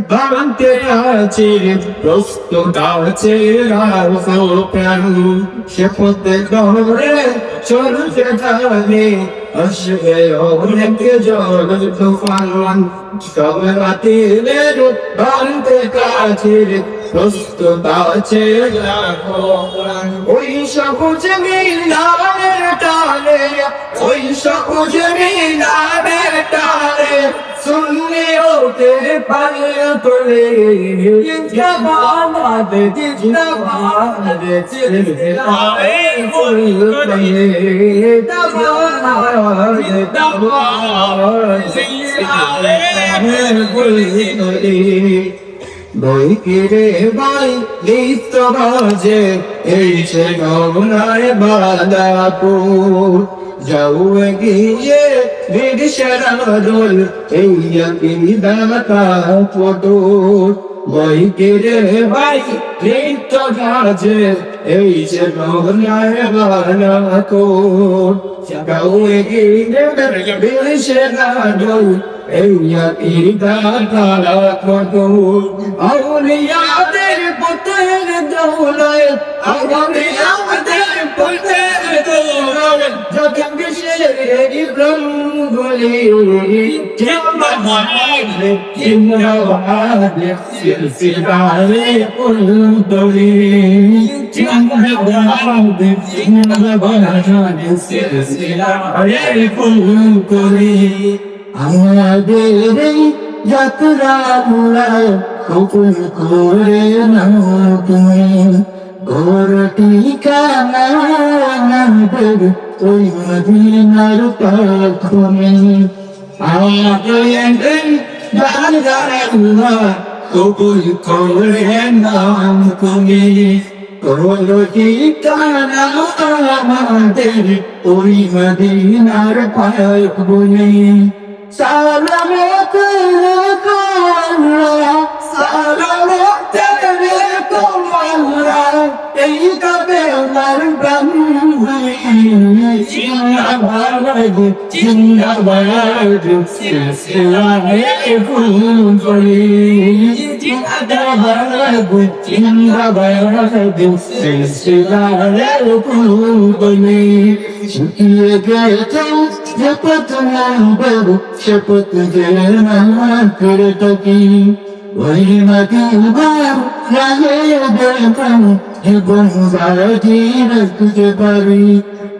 ভাঙতে আছে প্রস্তুত আছে রাখো প্রাণ সে পথে ধরে চলতে থাকে আসবে অনেক ঝড় তুফান সব বাতিলের ভাঙতে কাছে প্রস্তুত আছে রাখো প্রাণ ওই সবুজ মিনারের টানে ওই সবুজ মিনারের টানে सुनने तेरे पायल तोले जबान दे जबान दे चिल्लाए फूल बने जबान दे चिल्लाए फूल बने বই কিরে বাই লিপ্ত বাজে এই সে গৌনায় বাদাপুর যাও গিয়ে বিদেশের দোল এই দাতা ফটো বই কিরে বাই লিপ্ত বাজে এই সে গৌনায় বাদাপুর যাও গিয়ে বিদেশের দোল এই দাতা ফটো আউলিয়াদের পথের দৌলায় আউলিয়াদের পথের দৌলায় যখন বিশের ব্রহ্ম বলি জিন্দাবাদ সিলসিলায়ে কুলতলি জিন্দাবাদ সিলসিলায়ে কুলতলি আমাদের যাত্রা হুকুম করে নাও তুমি ঘর ঠিকানা আমাদের ওই মদিনার পাখনে আমাদের যাত্রা হুকুম করে নাও তুমি ঘর ঠিকানা আমাদের ওই মদিনার পাখনে সালামত সালামত তোমারা এই কাবেলার ব্রাহ্মণী জিন্দাবাদ জিন্দাবাদ সিলসিলায়ে ফুলকলি জিন্দাবাদ জিন্দাবাদ সিলসিলায়ে ফুলকলি শুকিয়ে গেছে শপথ নাম্বার শপথ দেনা করে থাকি ওই মদিনার রাহে দেখুন এবং বাড়ি রাখতে পারি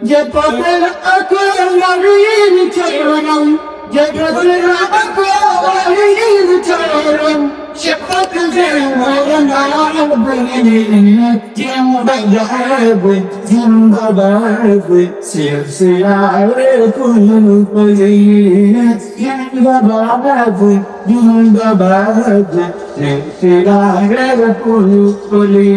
যে পথের আকর মারির চরণ যে পথের আকর মারির চরণ শপথ দেনা বলি জিন্দাবাদ জিন্দাবাদ সিলসিলায়ে ফুলকলি জিন্দাবাদ জিন্দাবাদ সিলসিলায়ে ফুলকলি